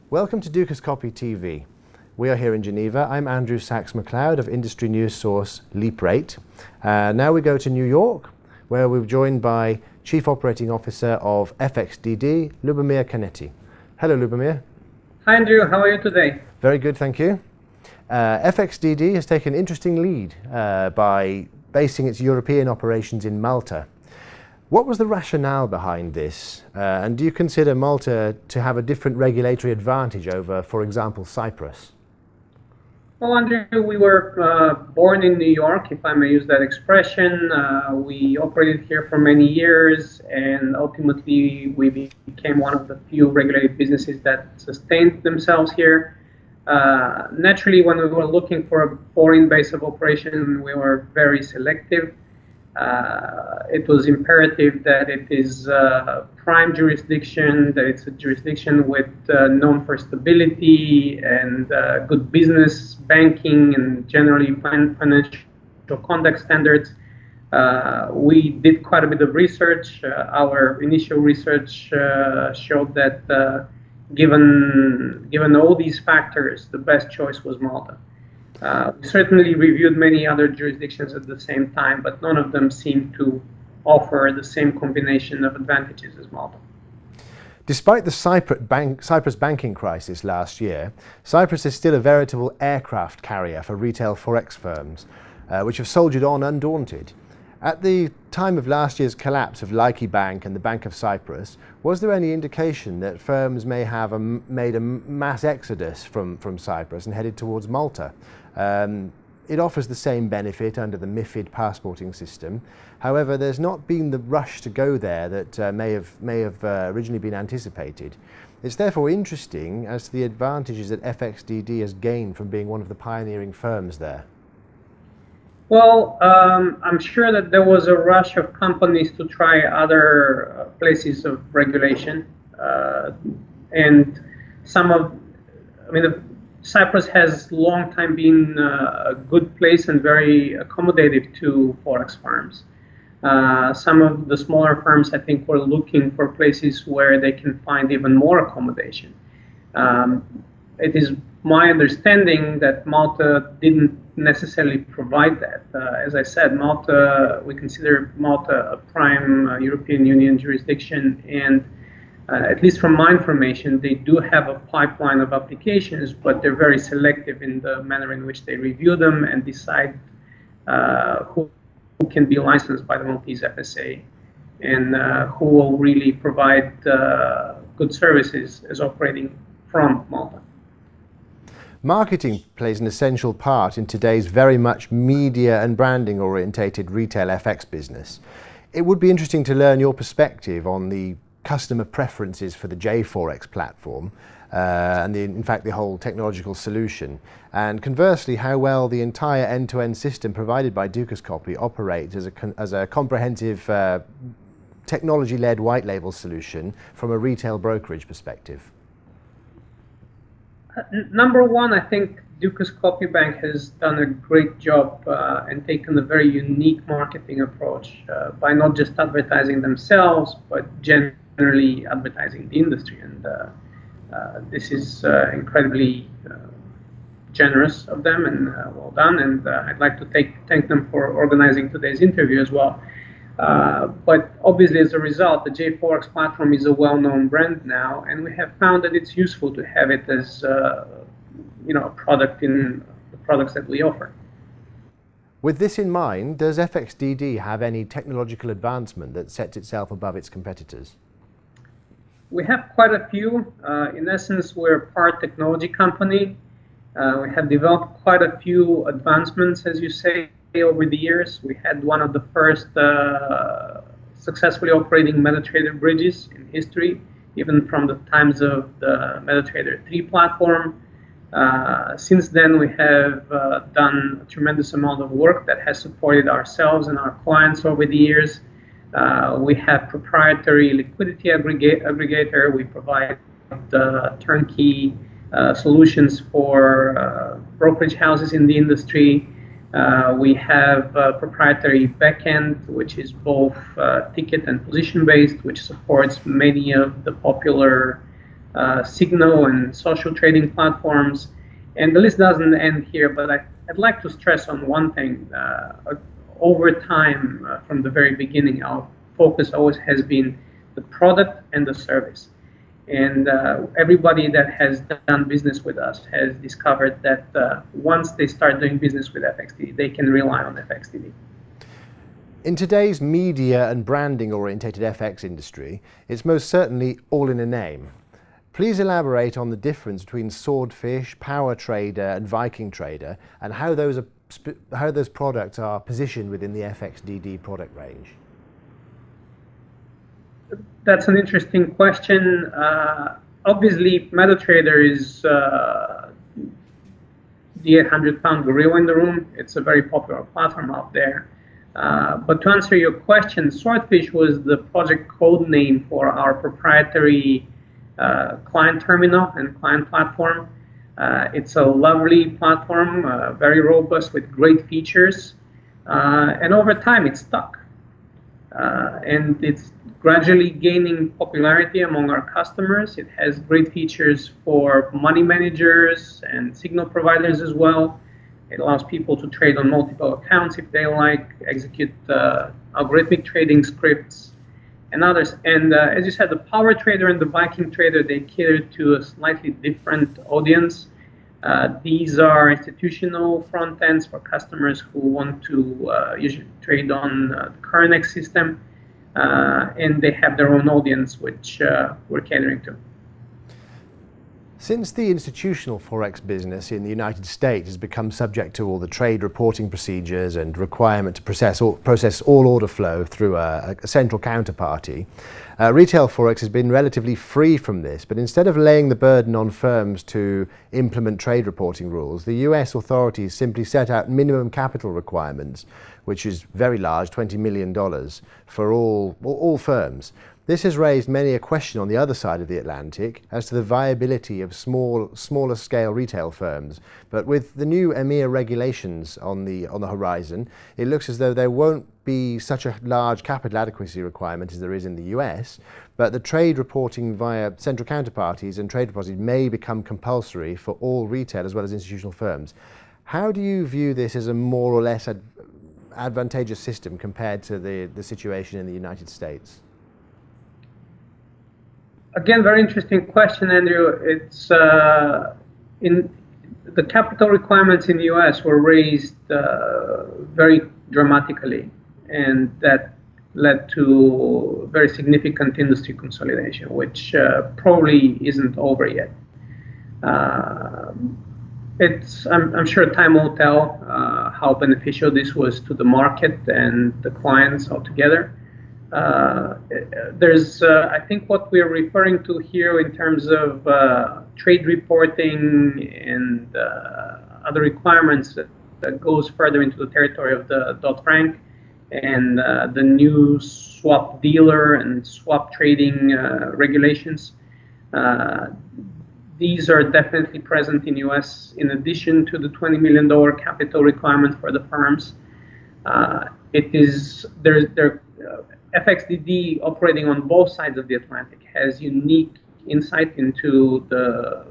Welcome to Dukascopy TV. We are here in Geneva. I'm Andrew Sachs-McLeod of industry news source LeapRate. Now we go to New York, where we're joined by Chief Operating Officer of FXDD, Lubomir Kaneti. Hello, Lubomir. Hi, Andrew. How are you today? Very good, thank you. FXDD has taken an interesting lead by basing its European operations in Malta. What was the rationale behind this? And do you consider Malta to have a different regulatory advantage over, for example, Cyprus? Well, Andrew, we were born in New York, if I may use that expression. We operated here for many years, and ultimately we became one of the few regulated businesses that sustained themselves here. Naturally, when we were looking for a foreign base of operation, we were very selective. It was imperative that it is a prime jurisdiction, that it's a jurisdiction with known for stability and good business, banking, and generally financial conduct standards. We did quite a bit of research. Our initial research showed that given all these factors, the best choice was Malta. We certainly reviewed many other jurisdictions at the same time, but none of them seemed to offer the same combination of advantages as Malta. Despite the Cyprus banking crisis last year, Cyprus is still a veritable aircraft carrier for retail Forex firms, which have soldiered on undaunted. At the time of last year's collapse of Laiki Bank and the Bank of Cyprus, was there any indication that firms may have made a mass exodus from Cyprus and headed towards Malta? It offers the same benefit under the MiFID passporting system. However, there's not been the rush to go there that may have originally been anticipated. It's therefore interesting as to the advantages that FXDD has gained from being one of the pioneering firms there. Well, I'm sure that there was a rush of companies to try other places of regulation, and Cyprus has long time been a good place and very accommodative to Forex firms. Some of the smaller firms, I think, were looking for places where they can find even more accommodation. It is my understanding that Malta didn't necessarily provide that. As I said, we consider Malta a prime European Union jurisdiction, and at least from my information, they do have a pipeline of applications, but they're very selective in the manner in which they review them and decide who can be licensed by the Maltese FSA and who will really provide good services as operating from Malta. Marketing plays an essential part in today's very much media and branding orientated retail FX business. It would be interesting to learn your perspective on the customer preferences for the JForex platform and in fact the whole technological solution, and conversely how well the entire end-to-end system provided by Dukascopy operates as a comprehensive technology-led white label solution from a retail brokerage perspective. Number one, I think Dukascopy Bank has done a great job and taken a very unique marketing approach by not just advertising themselves, but generally advertising the industry. And this is incredibly generous of them and well done. And I'd like to thank them for organizing today's interview as well. But obviously, as a result, the JForex platform is a well-known brand now, and we have found that it's useful to have it as a product in the products that we offer. With this in mind, does FXDD have any technological advancement that sets itself above its competitors? We have quite a few. In essence, we're a part technology company. We have developed quite a few advancements, as you say, over the years. We had one of the first successfully operating MetaTrader bridges in history, even from the times of the MetaTrader 3 platform. Since then, we have done a tremendous amount of work that has supported ourselves and our clients over the years. We have proprietary liquidity aggregator. We provide turnkey solutions for brokerage houses in the industry. We have a proprietary backend, which is both ticket and position based, which supports many of the popular signal and social trading platforms. And the list doesn't end here, but I'd like to stress on one thing. Over time, from the very beginning, our focus always has been the product and the service. And everybody that has done business with us has discovered that once they start doing business with FXDD, they can rely on FXDD. In today's media and branding orientated FX industry, it's most certainly all in a name. Please elaborate on the difference between Swordfish, Power Trader and Viking Trader and how those products are positioned within the FXDD product range. That's an interesting question. Obviously, MetaTrader is the 800-pound gorilla in the room. It's a very popular platform out there. But to answer your question, Swordfish was the project code name for our proprietary client terminal and client platform. It's a lovely platform, very robust with great features. And over time, it's stuck. And it's gradually gaining popularity among our customers. It has great features for money managers and signal providers as well. It allows people to trade on multiple accounts if they like, execute algorithmic trading scripts and others. And as you said, the Power Trader and the Viking Trader, they cater to a slightly different audience. These are institutional front ends for customers who want to usually trade on the Currenex system, and they have their own audience, which we're catering to. Since the institutional Forex business in the United States has become subject to all the trade reporting procedures and requirement to process all order flow through a central counterparty, retail Forex has been relatively free from this, but instead of laying the burden on firms to implement trade reporting rules, the US authorities simply set out minimum capital requirements, which is very large, $20 million, for all firms. This has raised many a question on the other side of the Atlantic as to the viability of smaller scale retail firms. But with the new EMIR regulations on the horizon, it looks as though there won't be such a large capital adequacy requirement as there is in the US, but the trade reporting via central counterparties and trade repositories may become compulsory for all retail as well as institutional firms. How do you view this as a more or less advantageous system compared to the situation in the United States? Again, very interesting question, Andrew. It's in the capital requirements in the US were raised very dramatically, and that led to very significant industry consolidation, which probably isn't over yet. I'm sure time will tell how beneficial this was to the market and the clients altogether. I think what we're referring to here in terms of trade reporting and other requirements that goes further into the territory of the Dodd-Frank and the new swap dealer and swap trading regulations. These are definitely present in US in addition to the $20 million capital requirement for the firms. FXDD operating on both sides of the Atlantic has unique insight into the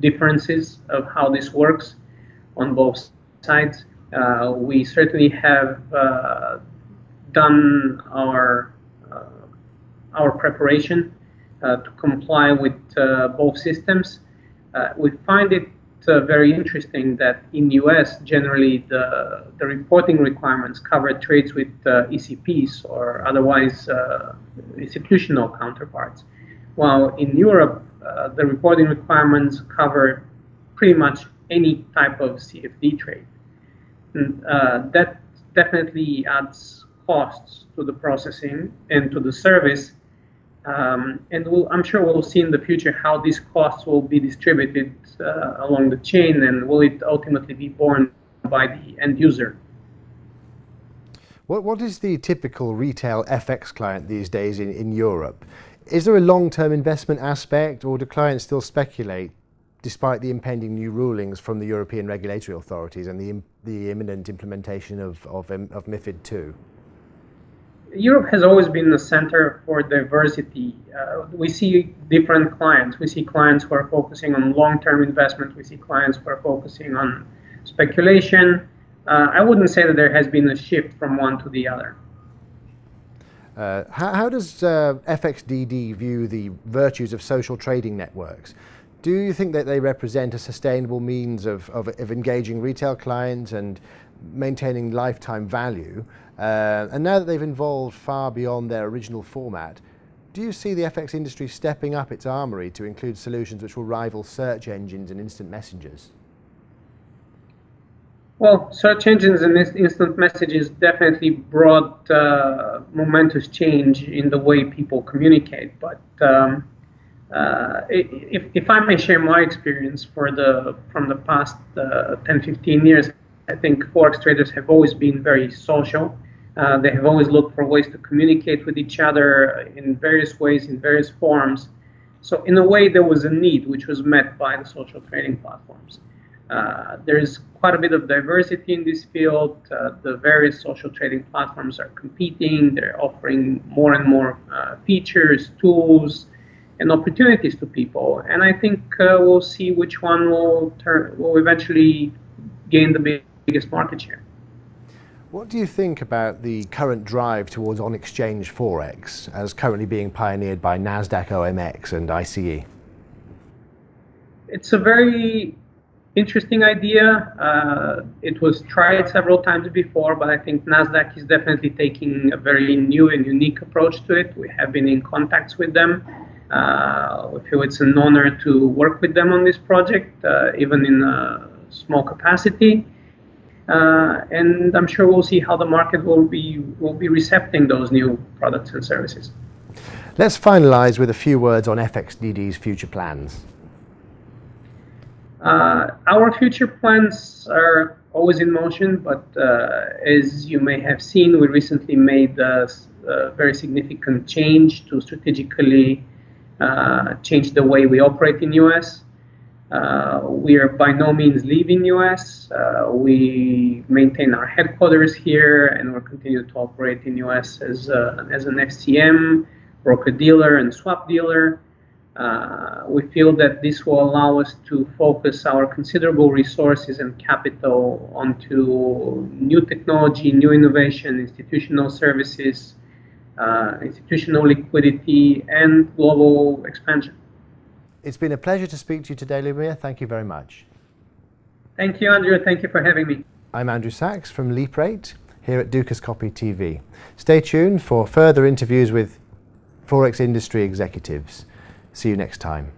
differences of how this works on both sides. We certainly have done our preparation to comply with both systems. We find it very interesting that in US generally the reporting requirements cover trades with ECPs or otherwise institutional counterparts, while in Europe the reporting requirements cover pretty much any type of CFD trade. And, that definitely adds costs to the processing and to the service. And I'm sure we'll see in the future how these costs will be distributed along the chain, and will it ultimately be borne by the end user. What is the typical retail FX client these days in Europe? Is there a long-term investment aspect, or do clients still speculate despite the impending new rulings from the European regulatory authorities and the imminent implementation of MiFID II? Europe has always been a center for diversity. We see different clients. We see clients who are focusing on long-term investment. We see clients who are focusing on speculation. I wouldn't say that there has been a shift from one to the other. How does FXDD view the virtues of social trading networks? Do you think that they represent a sustainable means of engaging retail clients and maintaining lifetime value? And now that they've evolved far beyond their original format, do you see the FX industry stepping up its armory to include solutions which will rival search engines and instant messengers? Well, search engines and instant messages definitely brought momentous change in the way people communicate. But if I may share my experience from the past 10, 15 years, I think Forex traders have always been very social. They have always looked for ways to communicate with each other in various ways, in various forms. So in a way, there was a need which was met by the social trading platforms. There's quite a bit of diversity in this field. The various social trading platforms are competing. They're offering more and more features, tools, and opportunities to people. And I think we'll see which one will eventually gain the biggest market share. What do you think about the current drive towards on-exchange Forex as currently being pioneered by NASDAQ OMX and ICE? It's a very interesting idea. It was tried several times before, but I think NASDAQ is definitely taking a very new and unique approach to it. We have been in contacts with them. We feel it's an honor to work with them on this project, even in a small capacity. And I'm sure we'll see how the market will be recepting those new products and services. Let's finalize with a few words on FXDD's future plans. Our future plans are always in motion, but as you may have seen, we recently made a very significant change to strategically change the way we operate in US. We are by no means leaving US. We maintain our headquarters here, and we'll continue to operate in US as an FCM, broker-dealer, and swap dealer. We feel that this will allow us to focus our considerable resources and capital onto new technology, new innovation, institutional services, institutional liquidity, and global expansion. It's been a pleasure to speak to you today, Lubomir. Thank you very much. Thank you, Andrew. Thank you for having me. I'm Andrew Sachs from Leap8 here at Dukascopy TV. Stay tuned for further interviews with Forex industry executives. See you next time.